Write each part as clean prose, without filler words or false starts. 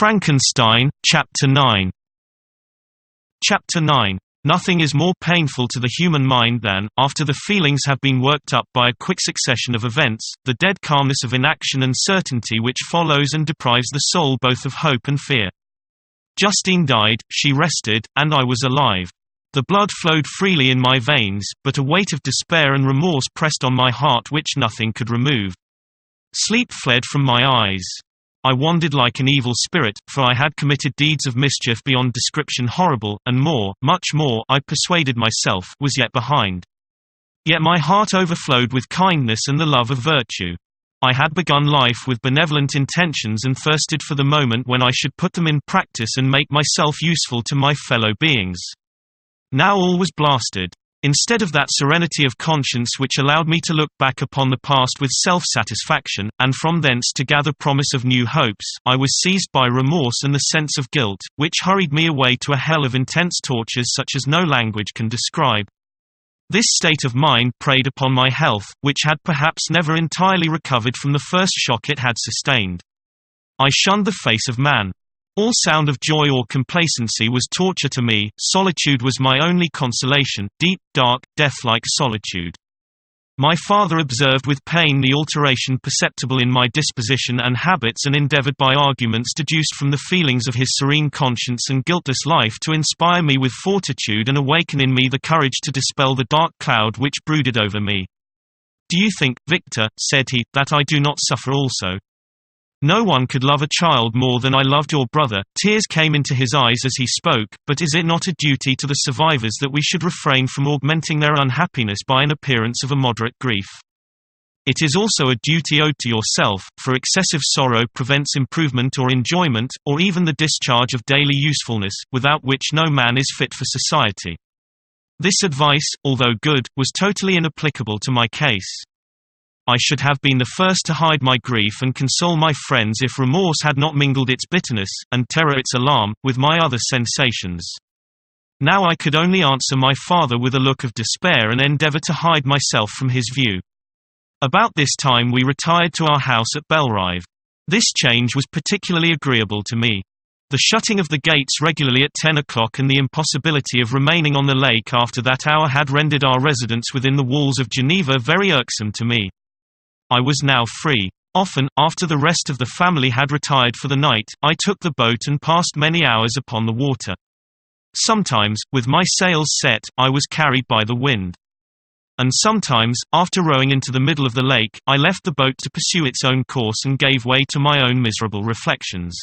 Frankenstein, Chapter 9. Chapter 9. Nothing is more painful to the human mind than, after the feelings have been worked up by a quick succession of events, the dead calmness of inaction and certainty which follows and deprives the soul both of hope and fear. Justine died, she rested, and I was alive. The blood flowed freely in my veins, but a weight of despair and remorse pressed on my heart which nothing could remove. Sleep fled from my eyes. I wandered like an evil spirit, for I had committed deeds of mischief beyond description horrible, and more, much more, I persuaded myself, was yet behind. Yet my heart overflowed with kindness and the love of virtue. I had begun life with benevolent intentions and thirsted for the moment when I should put them in practice and make myself useful to my fellow beings. Now all was blasted. Instead of that serenity of conscience which allowed me to look back upon the past with self-satisfaction, and from thence to gather promise of new hopes, I was seized by remorse and the sense of guilt, which hurried me away to a hell of intense tortures such as no language can describe. This state of mind preyed upon my health, which had perhaps never entirely recovered from the first shock it had sustained. I shunned the face of man. All sound of joy or complacency was torture to me. Solitude was my only consolation, deep, dark, death-like solitude. My father observed with pain the alteration perceptible in my disposition and habits and endeavored by arguments deduced from the feelings of his serene conscience and guiltless life to inspire me with fortitude and awaken in me the courage to dispel the dark cloud which brooded over me. "Do you think, Victor," said he, "that I do not suffer also? No one could love a child more than I loved your brother." Tears came into his eyes as he spoke. "But is it not a duty to the survivors that we should refrain from augmenting their unhappiness by an appearance of a moderate grief? It is also a duty owed to yourself, for excessive sorrow prevents improvement or enjoyment, or even the discharge of daily usefulness, without which no man is fit for society." This advice, although good, was totally inapplicable to my case. I should have been the first to hide my grief and console my friends if remorse had not mingled its bitterness, and terror its alarm, with my other sensations. Now I could only answer my father with a look of despair and endeavor to hide myself from his view. About this time we retired to our house at Belrive. This change was particularly agreeable to me. The shutting of the gates regularly at 10 o'clock and the impossibility of remaining on the lake after that hour had rendered our residence within the walls of Geneva very irksome to me. I was now free. Often, after the rest of the family had retired for the night, I took the boat and passed many hours upon the water. Sometimes, with my sails set, I was carried by the wind. And sometimes, after rowing into the middle of the lake, I left the boat to pursue its own course and gave way to my own miserable reflections.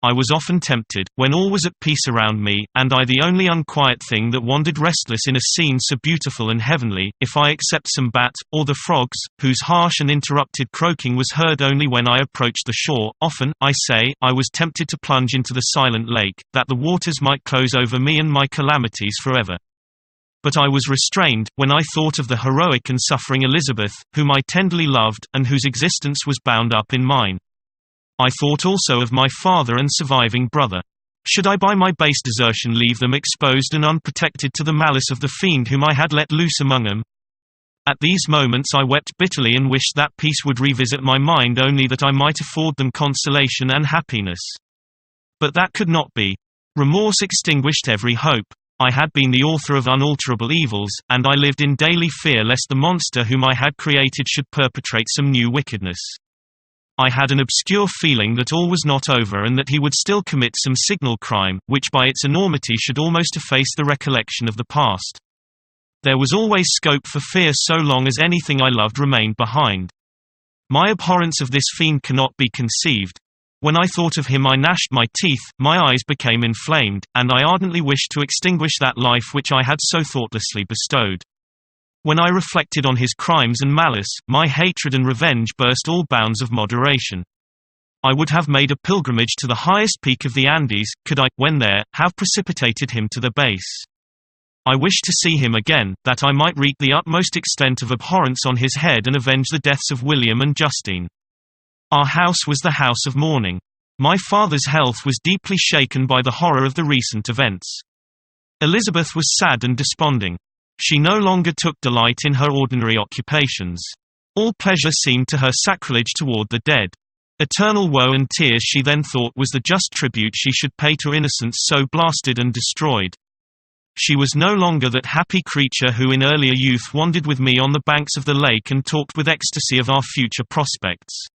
I was often tempted, when all was at peace around me, and I the only unquiet thing that wandered restless in a scene so beautiful and heavenly, if I except some bat, or the frogs, whose harsh and interrupted croaking was heard only when I approached the shore, often, I say, I was tempted to plunge into the silent lake, that the waters might close over me and my calamities forever. But I was restrained, when I thought of the heroic and suffering Elizabeth, whom I tenderly loved, and whose existence was bound up in mine. I thought also of my father and surviving brother. Should I by my base desertion leave them exposed and unprotected to the malice of the fiend whom I had let loose among them? At these moments I wept bitterly and wished that peace would revisit my mind only that I might afford them consolation and happiness. But that could not be. Remorse extinguished every hope. I had been the author of unalterable evils, and I lived in daily fear lest the monster whom I had created should perpetrate some new wickedness. I had an obscure feeling that all was not over and that he would still commit some signal crime, which by its enormity should almost efface the recollection of the past. There was always scope for fear so long as anything I loved remained behind. My abhorrence of this fiend cannot be conceived. When I thought of him I gnashed my teeth, my eyes became inflamed, and I ardently wished to extinguish that life which I had so thoughtlessly bestowed. When I reflected on his crimes and malice, my hatred and revenge burst all bounds of moderation. I would have made a pilgrimage to the highest peak of the Andes, could I, when there, have precipitated him to the base. I wished to see him again, that I might wreak the utmost extent of abhorrence on his head and avenge the deaths of William and Justine. Our house was the house of mourning. My father's health was deeply shaken by the horror of the recent events. Elizabeth was sad and desponding. She no longer took delight in her ordinary occupations. All pleasure seemed to her sacrilege toward the dead. Eternal woe and tears she then thought was the just tribute she should pay to innocence so blasted and destroyed. She was no longer that happy creature who in earlier youth wandered with me on the banks of the lake and talked with ecstasy of our future prospects.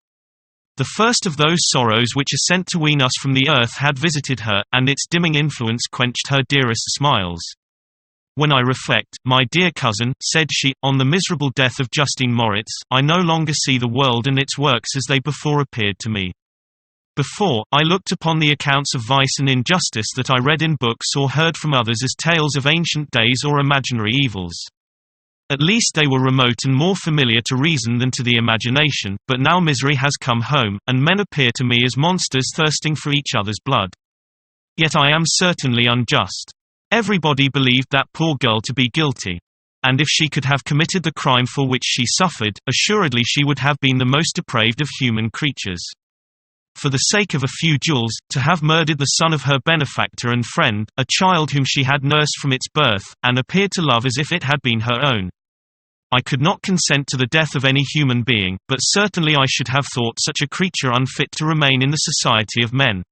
The first of those sorrows which are sent to wean us from the earth had visited her, and its dimming influence quenched her dearest smiles. "When I reflect, my dear cousin," said she, "on the miserable death of Justine Moritz, I no longer see the world and its works as they before appeared to me. Before, I looked upon the accounts of vice and injustice that I read in books or heard from others as tales of ancient days or imaginary evils. At least they were remote and more familiar to reason than to the imagination, but now misery has come home, and men appear to me as monsters thirsting for each other's blood. Yet I am certainly unjust. Everybody believed that poor girl to be guilty. And if she could have committed the crime for which she suffered, assuredly she would have been the most depraved of human creatures. For the sake of a few jewels, to have murdered the son of her benefactor and friend, a child whom she had nursed from its birth, and appeared to love as if it had been her own. I could not consent to the death of any human being, but certainly I should have thought such a creature unfit to remain in the society of men.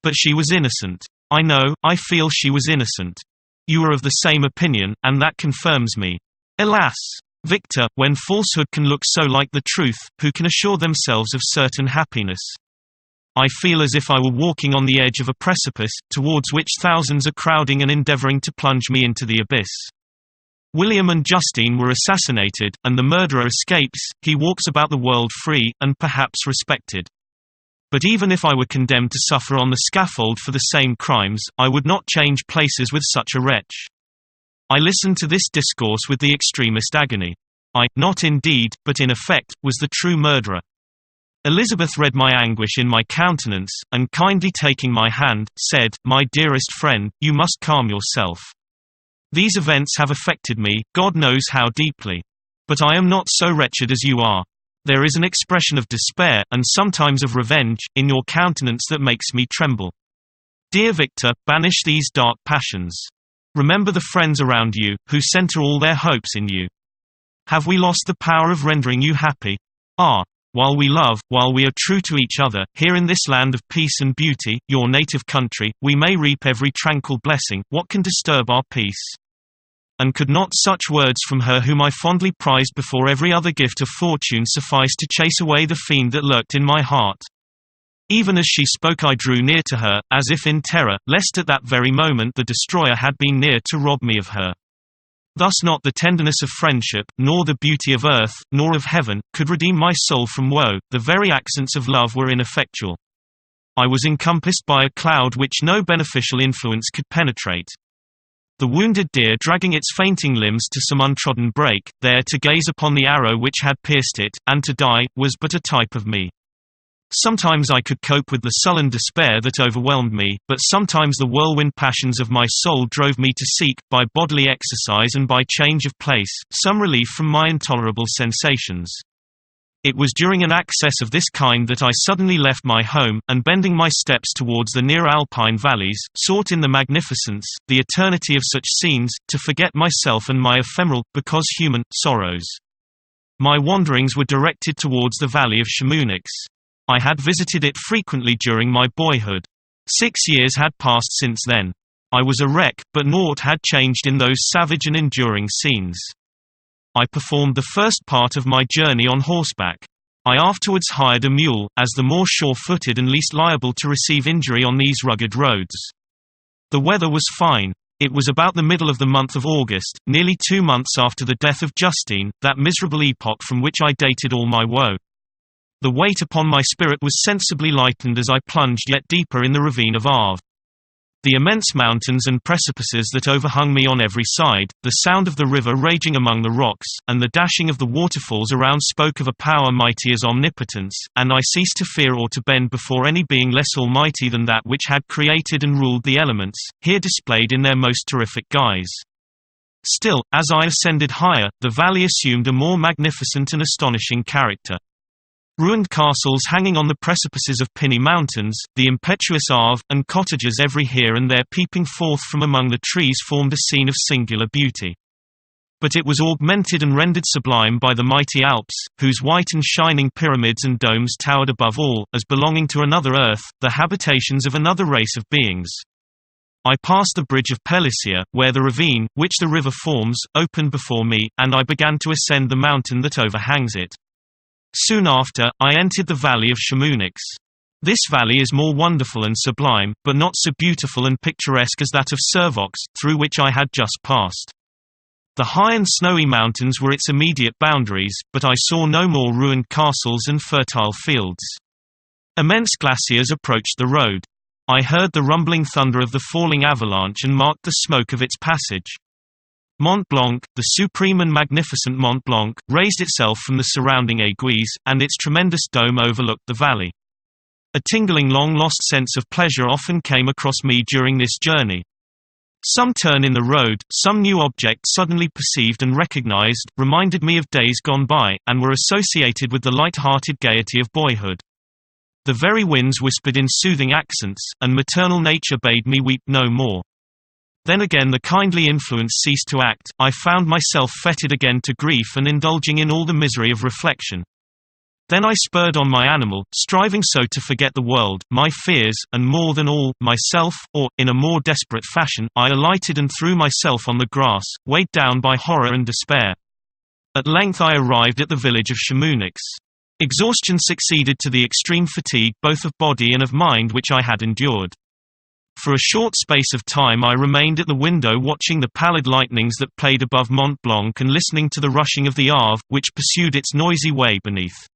But she was innocent. I know, I feel she was innocent. You are of the same opinion, and that confirms me. Alas! Victor, when falsehood can look so like the truth, who can assure themselves of certain happiness? I feel as if I were walking on the edge of a precipice, towards which thousands are crowding and endeavoring to plunge me into the abyss. William and Justine were assassinated, and the murderer escapes. He walks about the world free, and perhaps respected. But even if I were condemned to suffer on the scaffold for the same crimes, I would not change places with such a wretch. I listened to this discourse with the extremest agony. I, not indeed, but in effect, was the true murderer. Elizabeth read my anguish in my countenance, and kindly taking my hand, said, "My dearest friend, you must calm yourself. These events have affected me, God knows how deeply. But I am not so wretched as you are. There is an expression of despair, and sometimes of revenge, in your countenance that makes me tremble. Dear Victor, banish these dark passions. Remember the friends around you, who center all their hopes in you. Have we lost the power of rendering you happy? Ah! While we love, while we are true to each other, here in this land of peace and beauty, your native country, we may reap every tranquil blessing. What can disturb our peace? And could not such words from her whom I fondly prized before every other gift of fortune suffice to chase away the fiend that lurked in my heart?" Even as she spoke I drew near to her, as if in terror, lest at that very moment the destroyer had been near to rob me of her. Thus not the tenderness of friendship, nor the beauty of earth, nor of heaven, could redeem my soul from woe. The very accents of love were ineffectual. I was encompassed by a cloud which no beneficial influence could penetrate. The wounded deer dragging its fainting limbs to some untrodden brake, there to gaze upon the arrow which had pierced it, and to die, was but a type of me. Sometimes I could cope with the sullen despair that overwhelmed me, but sometimes the whirlwind passions of my soul drove me to seek, by bodily exercise and by change of place, some relief from my intolerable sensations. It was during an access of this kind that I suddenly left my home, and bending my steps towards the near alpine valleys, sought in the magnificence, the eternity of such scenes, to forget myself and my ephemeral, because human, sorrows. My wanderings were directed towards the valley of Chamonix. I had visited it frequently during my boyhood. 6 years had passed since then. I was a wreck, but naught had changed in those savage and enduring scenes. I performed the first part of my journey on horseback. I afterwards hired a mule, as the more sure-footed and least liable to receive injury on these rugged roads. The weather was fine. It was about the middle of the month of August, nearly 2 months after the death of Justine, that miserable epoch from which I dated all my woe. The weight upon my spirit was sensibly lightened as I plunged yet deeper in the ravine of Arve. The immense mountains and precipices that overhung me on every side, the sound of the river raging among the rocks, and the dashing of the waterfalls around spoke of a power mighty as omnipotence, and I ceased to fear or to bend before any being less almighty than that which had created and ruled the elements, here displayed in their most terrific guise. Still, as I ascended higher, the valley assumed a more magnificent and astonishing character. Ruined castles hanging on the precipices of pinny mountains, the impetuous Arve, and cottages every here and there peeping forth from among the trees formed a scene of singular beauty. but it was augmented and rendered sublime by the mighty Alps, whose white and shining pyramids and domes towered above all, as belonging to another earth, the habitations of another race of beings. I passed the bridge of Pelicia, where the ravine, which the river forms, opened before me, and I began to ascend the mountain that overhangs it. Soon after, I entered the valley of Chamonix. This valley is more wonderful and sublime, but not so beautiful and picturesque as that of Servox, through which I had just passed. The high and snowy mountains were its immediate boundaries, but I saw no more ruined castles and fertile fields. Immense glaciers approached the road. I heard the rumbling thunder of the falling avalanche and marked the smoke of its passage. Mont Blanc, the supreme and magnificent Mont Blanc, raised itself from the surrounding aiguilles, and its tremendous dome overlooked the valley. A tingling long-lost sense of pleasure often came across me during this journey. Some turn in the road, some new object suddenly perceived and recognized, reminded me of days gone by, and were associated with the light-hearted gaiety of boyhood. The very winds whispered in soothing accents, and maternal nature bade me weep no more. Then again the kindly influence ceased to act, I found myself fettered again to grief and indulging in all the misery of reflection. Then I spurred on my animal, striving so to forget the world, my fears, and more than all, myself, or, in a more desperate fashion, I alighted and threw myself on the grass, weighed down by horror and despair. At length I arrived at the village of Chamonix. Exhaustion succeeded to the extreme fatigue both of body and of mind which I had endured. For a short space of time I remained at the window watching the pallid lightnings that played above Mont Blanc and listening to the rushing of the Arve, which pursued its noisy way beneath.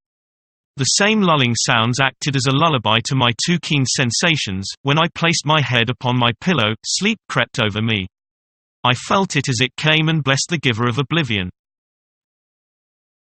The same lulling sounds acted as a lullaby to my too keen sensations. When I placed my head upon my pillow, sleep crept over me. I felt it as it came and blessed the giver of oblivion.